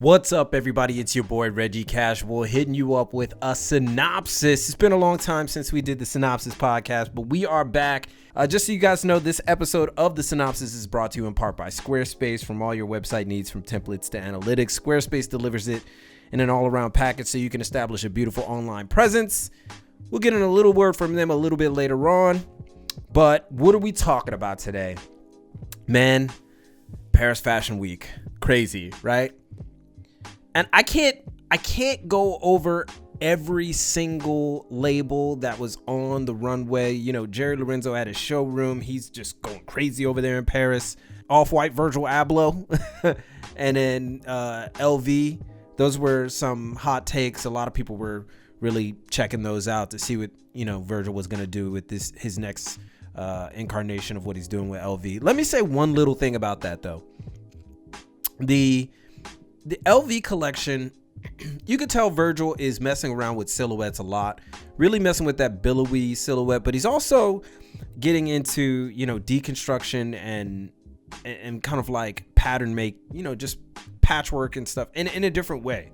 What's up, everybody? It's your boy Reggie Casual hitting you up with a synopsis. It's been a long time since we did the synopsis podcast, but we are back. Just so you guys know, this episode of the synopsis is brought to you in part by Squarespace. From all your website needs, from templates to analytics, Squarespace delivers it in an all-around package so you can establish a beautiful online presence. We'll get in a little word from them a little bit later on. But what are we talking about today? Man, Paris Fashion Week. Crazy, right? And I can't go over every single label that was on the runway. You know, Jerry Lorenzo had his showroom. He's just going crazy over there in Paris. Off-White Virgil Abloh. And then LV. Those were some hot takes. A lot of people were really checking those out to see what, you know, Virgil was going to do with his next incarnation of what he's doing with LV. Let me say one little thing about that, though. The LV collection, you could tell Virgil is messing around with silhouettes a lot, really messing with that billowy silhouette, but he's also getting into, you know, deconstruction and kind of like pattern make, you know, just patchwork and stuff in a different way.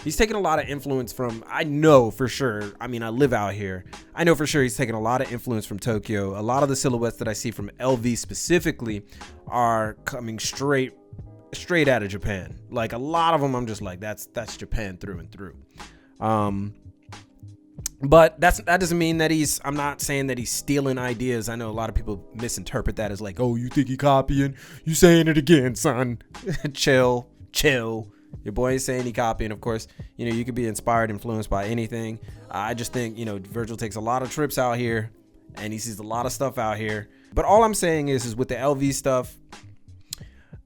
He's taking a lot of influence from, I know for sure, I mean, I live out here. I know for sure he's taking a lot of influence from Tokyo. A lot of the silhouettes that I see from LV specifically are coming straight out of Japan. Like a lot of them, I'm just like, that's Japan through and through. But that doesn't mean that I'm not saying that he's stealing ideas. I know a lot of people misinterpret that as like, oh, you think he copying? You saying it again, son. chill. Your boy is saying he copying. Of course, you know, you could be inspired, influenced by anything. I just think, you know, Virgil takes a lot of trips out here and he sees a lot of stuff out here. But all I'm saying is with the LV stuff,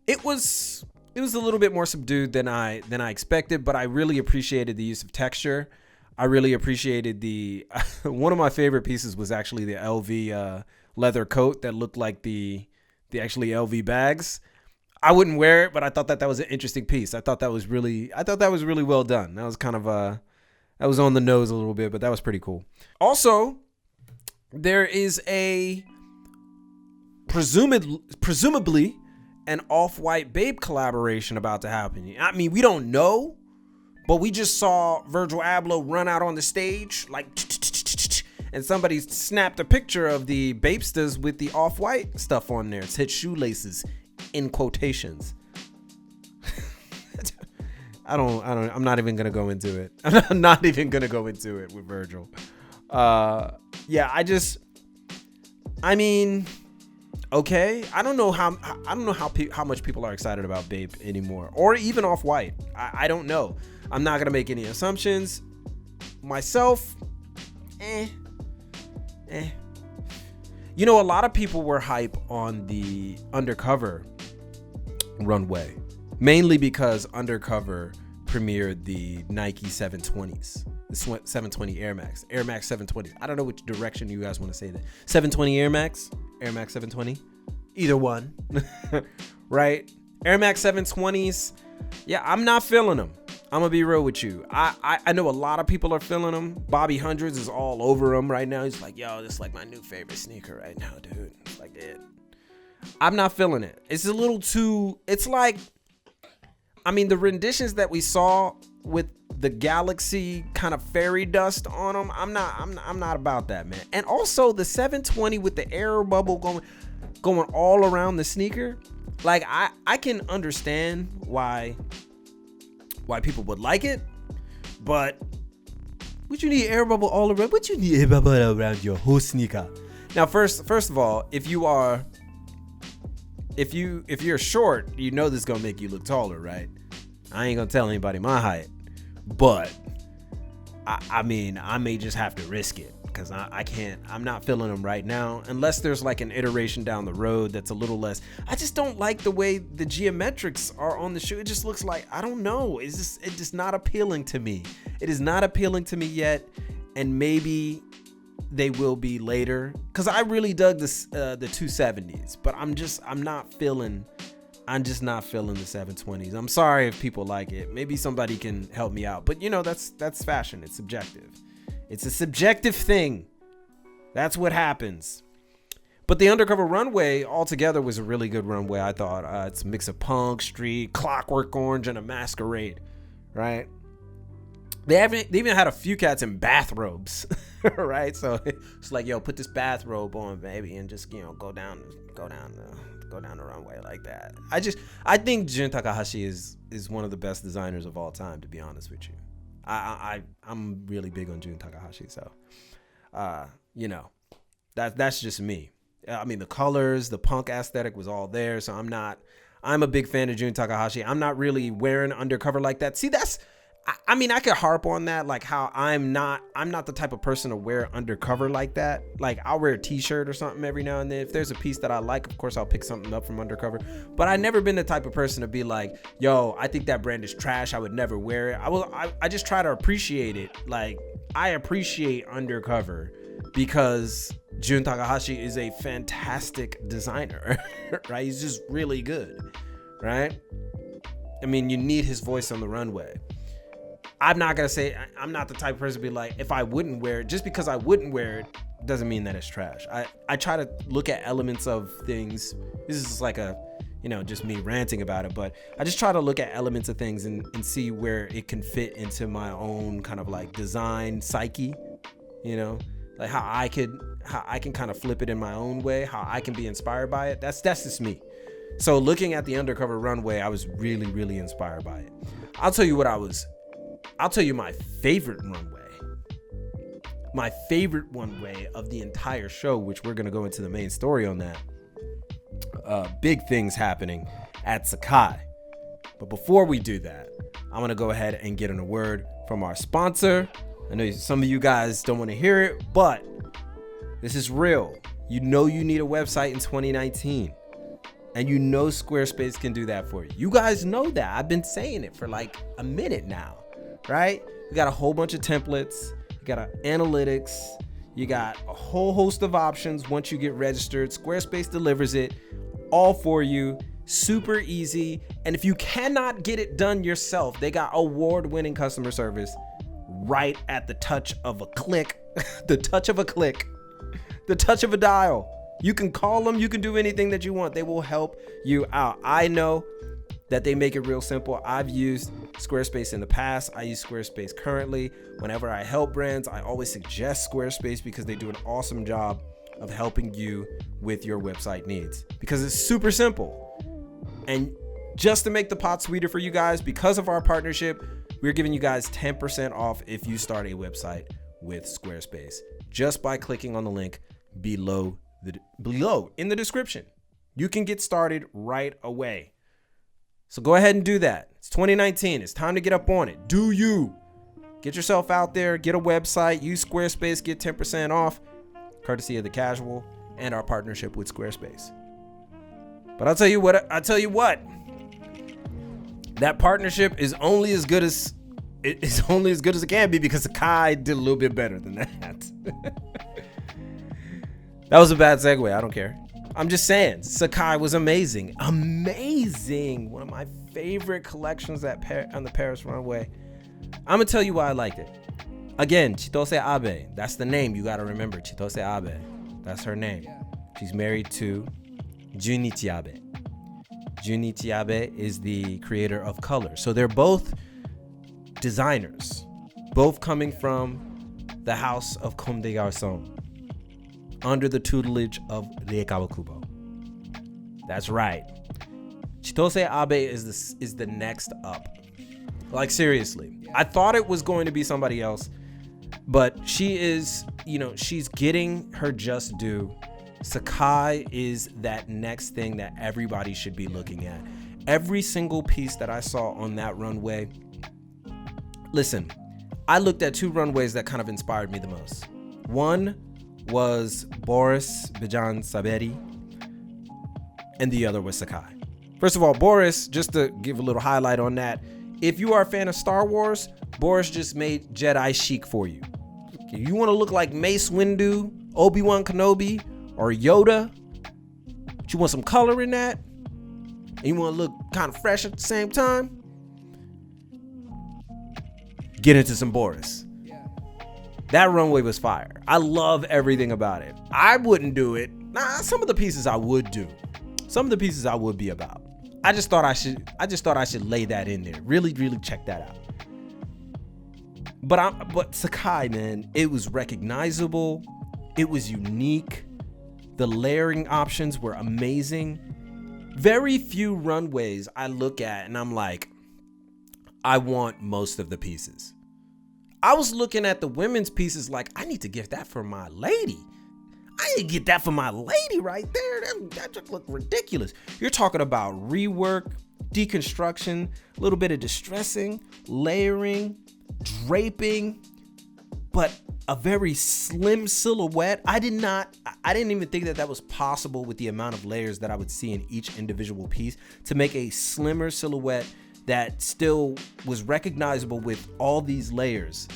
it was a little bit more subdued than I expected, but I really appreciated the use of texture. I really appreciated one of my favorite pieces was actually the LV leather coat that looked like the actually LV bags. I wouldn't wear it, but I thought that was an interesting piece. I thought that was really well done. That was kind of that was on the nose a little bit, but that was pretty cool. Also, there is a presumably an Off-White Bape collaboration about to happen. I mean, we don't know, but we just saw Virgil Abloh run out on the stage like, and somebody snapped a picture of the Bapestas with the Off-White stuff on there. It said shoelaces in quotations. I'm not even gonna go into it. I'm not even gonna go into it with Virgil. I mean, okay, I don't know how much people are excited about Bape anymore, or even Off-White. I don't know. I'm not gonna make any assumptions. Myself, You know, a lot of people were hype on the Undercover runway, mainly because Undercover premiered the Nike 720s, the 720 Air Max 720s. I don't know which direction you guys want to say that. 720 Air Max 720, either one, right? Air Max 720s. Yeah, I'm not feeling them. I'm gonna be real with you. I know a lot of people are feeling them. Bobby Hundreds is all over them right now. He's like, yo, this is like my new favorite sneaker right now, dude. It's like it. I'm not feeling it. It's a little too. It's like, I mean, the renditions that we saw with the Galaxy kind of fairy dust on them. I'm not about that, man. And also the 720 with the air bubble going all around the sneaker. Like I can understand why people would like it, but would you need air bubble all around? Would you need air bubble around your whole sneaker? Now, first of all, if you're short, you know this is gonna make you look taller, right? I ain't gonna tell anybody my height, but I mean, I may just have to risk it because I'm not feeling them right now, unless there's like an iteration down the road that's a little less. I just don't like the way the geometrics are on the shoe. It just looks like, I don't know. It's just not appealing to me. It is not appealing to me yet, and maybe they will be later, because I really dug this the 270s, but I'm just not feeling the 720s. I'm sorry if people like it. Maybe somebody can help me out, but you know, that's fashion. It's subjective. It's a subjective thing. That's what happens. But the Undercover runway altogether was a really good runway, I thought. It's a mix of punk, street, Clockwork Orange, and a masquerade, right? They even had a few cats in bathrobes, right? So it's like, yo, put this bathrobe on, baby, and just, you know, go down the runway like that. I think Jun Takahashi is one of the best designers of all time, to be honest with you. I'm really big on Jun Takahashi, so you know, that's just me. I mean, the colors, the punk aesthetic was all there, so I'm a big fan of Jun Takahashi. I'm not really wearing Undercover like that. See, I mean, I could harp on that, like how I'm not the type of person to wear Undercover like that. Like, I'll wear a t-shirt or something every now and then. If there's a piece that I like, of course, I'll pick something up from Undercover. But I've never been the type of person to be like, yo, I think that brand is trash, I would never wear it. I just try to appreciate it. Like, I appreciate Undercover because Jun Takahashi is a fantastic designer, right? He's just really good, right? I mean, you need his voice on the runway. I'm not going to say, I'm not the type of person to be like, if I wouldn't wear it, just because I wouldn't wear it doesn't mean that it's trash. I try to look at elements of things. This is just like just me ranting about it, but I just try to look at elements of things and see where it can fit into my own kind of like design psyche, you know, like how I can kind of flip it in my own way, how I can be inspired by it. That's just me. So looking at the Undercover runway, I was really, really inspired by it. I'll tell you my favorite runway. My favorite runway of the entire show, which we're going to go into the main story on that. Big things happening at Sacai. But before we do that, I'm going to go ahead and get in a word from our sponsor. I know some of you guys don't want to hear it, but this is real. You know you need a website in 2019. And you know Squarespace can do that for you. You guys know that. I've been saying it for like a minute now. Right? You got a whole bunch of templates. You got analytics. You got a whole host of options once you get registered. Squarespace delivers it all for you. Super easy. And if you cannot get it done yourself, they got award-winning customer service right at the touch of a click. The touch of a click. The touch of a dial. You can call them. You can do anything that you want. They will help you out. I know that they make it real simple. I've used Squarespace in the past. I use Squarespace currently. Whenever I help brands, I always suggest Squarespace because they do an awesome job of helping you with your website needs because it's super simple. And just to make the pot sweeter for you guys, because of our partnership, we're giving you guys 10% off if you start a website with Squarespace just by clicking on the link below in the description. You can get started right away. So go ahead and do that. It's 2019. It's time to get up on it. Do you? Get yourself out there. Get a website. Use Squarespace. Get 10% off. Courtesy of The Casual and our partnership with Squarespace. But I'll tell you what. That partnership is only as good as it can be because Sacai did a little bit better than that. That was a bad segue. I don't care. I'm just saying, Sacai was amazing. Amazing. One of my favorite collections on the Paris runway. I'm going to tell you why I liked it. Again, Chitose Abe. That's the name you got to remember. Chitose Abe. That's her name. She's married to Junichi Abe. Junichi Abe is the creator of Color. So they're both designers. Both coming from the house of Comme des Garçons. Under the tutelage of Rie Kawakubo. That's right. Chitose Abe is the next up. Like, seriously. I thought it was going to be somebody else, but she is, she's getting her just due. Sacai is that next thing that everybody should be looking at. Every single piece that I saw on that runway. Listen, I looked at two runways that kind of inspired me the most. One was Boris Bijan Saberi, and the other was Sacai. First of all, Boris, just to give a little highlight on that, if you are a fan of Star Wars, Boris just made Jedi chic for you. If you want to look like Mace Windu, Obi-Wan Kenobi, or Yoda, but you want some color in that, and you want to look kind of fresh at the same time, get into some Boris. That runway was fire. I love everything about it. I wouldn't do it, Some of the pieces I would do. Some of the pieces I would be about. I just thought I should lay that in there. Really, really check that out. But Sacai, man, it was recognizable. It was unique. The layering options were amazing. Very few runways I look at and I'm like, I want most of the pieces. I was looking at the women's pieces like, I need to get that for my lady. I need to get that for my lady right there. That just look ridiculous. You're talking about rework, deconstruction, a little bit of distressing, layering, draping, but a very slim silhouette. I didn't even think that was possible with the amount of layers that I would see in each individual piece to make a slimmer silhouette that still was recognizable with all these layers.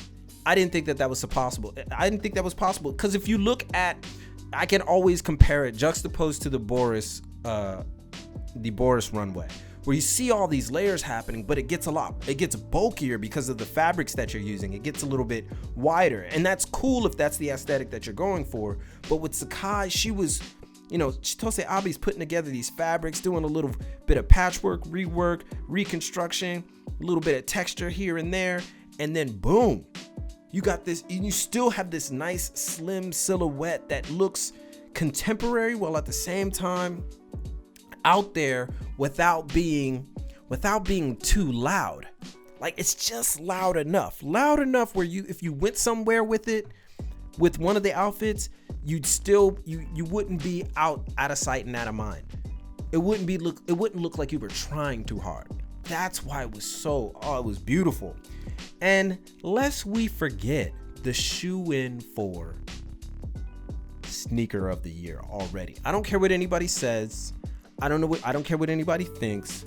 I didn't think that was possible. I didn't think that was possible because if you look at, I can always compare it juxtaposed to the Boris runway, where you see all these layers happening, but it gets bulkier because of the fabrics that you're using. It gets a little bit wider, and that's cool if that's the aesthetic that you're going for. But with Sacai, she was, Chitose Abe's putting together these fabrics, doing a little bit of patchwork, rework, reconstruction, a little bit of texture here and there, and then boom, you got this, and you still have this nice slim silhouette that looks contemporary while at the same time out there without being too loud. Like, it's just loud enough where if you went somewhere with it, with one of the outfits, you'd still, you wouldn't be out of sight and out of mind. It wouldn't look like you were trying too hard. That's why it was beautiful. And lest we forget the shoe-in for sneaker of the year already. I don't care what anybody says. I don't care what anybody thinks.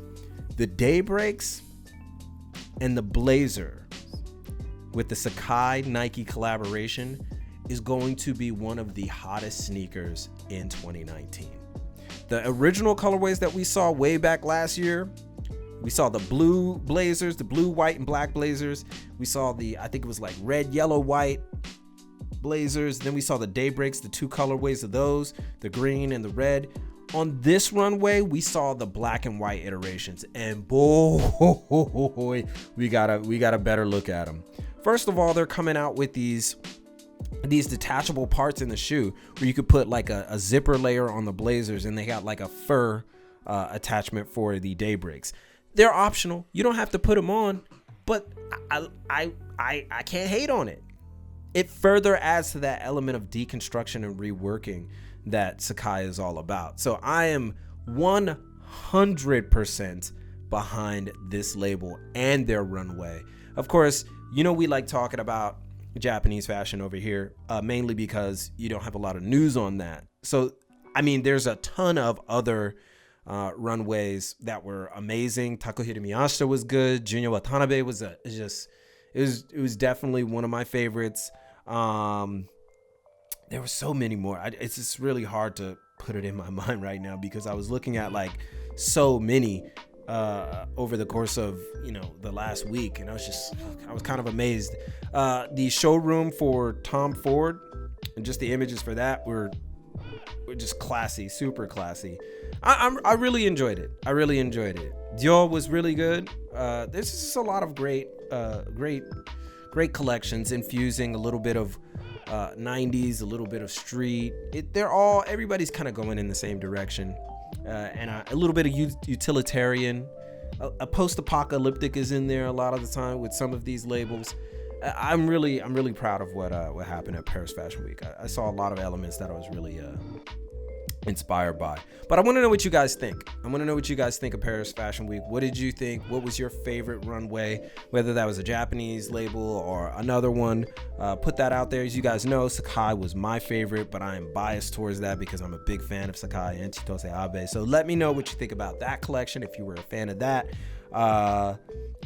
The Daybreaks and the Blazer with the Sacai Nike collaboration is going to be one of the hottest sneakers in 2019. The original colorways that we saw way back last year, we saw the blue Blazers, the blue, white, and black Blazers. We saw I think it was like red, yellow, white Blazers. Then we saw the Daybreaks, the two colorways of those, the green and the red. On this runway, we saw the black and white iterations, and boy, we got a better look at them. First of all, they're coming out with these detachable parts in the shoe where you could put like a zipper layer on the Blazers, and they got like a fur attachment for the Daybreaks. They're optional. You don't have to put them on, but I can't hate on it. It further adds to that element of deconstruction and reworking that Sacai is all about. So I am 100% behind this label and their runway. Of course, we like talking about Japanese fashion over here, mainly because you don't have a lot of news on that. So, there's a ton of other runways that were amazing. Takahiro Miyashita was good. Junya Watanabe was it was definitely one of my favorites. There were so many more. It's just really hard to put it in my mind right now because I was looking at like so many over the course of the last week, and I was kind of amazed. The showroom for Tom Ford and just the images for that were just classy, super classy. I really enjoyed it. Dior was really good. There's just a lot of great collections infusing a little bit of 90s, a little bit of street. Everybody's kind of going in the same direction, and a little bit of utilitarian. A post-apocalyptic is in there a lot of the time with some of these labels. I'm really proud of what happened at Paris Fashion Week. I saw a lot of elements that I was really inspired by. But I want to know what you guys think. Of Paris Fashion Week. What did you think? What was your favorite runway? Whether that was a Japanese label or another one, put that out there. As you guys know, Sacai was my favorite, but I am biased towards that because I'm a big fan of Sacai and Chitose Abe. So let me know what you think about that collection if you were a fan of that.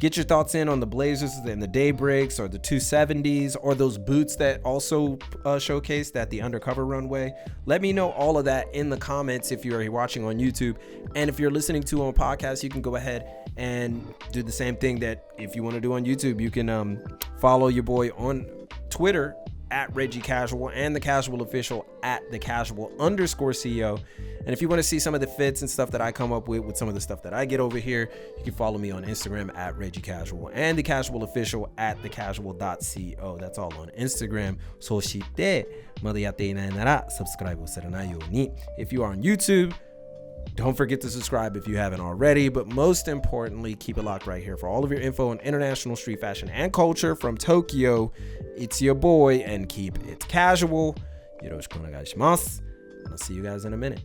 Get your thoughts in on the Blazers and the Daybreaks or the 270s or those boots that also showcased at the Undercover runway. Let me know all of that in the comments if you're watching on YouTube. And if you're listening to on podcast, you can go ahead and do the same thing that if you want to do on YouTube. You can follow your boy on Twitter at Reggie Casual and the Casual Official at the Casual_CEO. And if you want to see some of the fits and stuff that I come up with some of the stuff that I get over here, you can follow me on Instagram at Reggie Casual and the Casual Official at thecasual.co. That's all on Instagram. そしてまだやっていないならサブスクライブをするないように。If you are on YouTube, don't forget to subscribe if you haven't already, but most importantly, keep it locked right here for all of your info on international street fashion and culture from Tokyo. It's your boy, and keep it casual. よろしくお願いします. And I'll see you guys in a minute.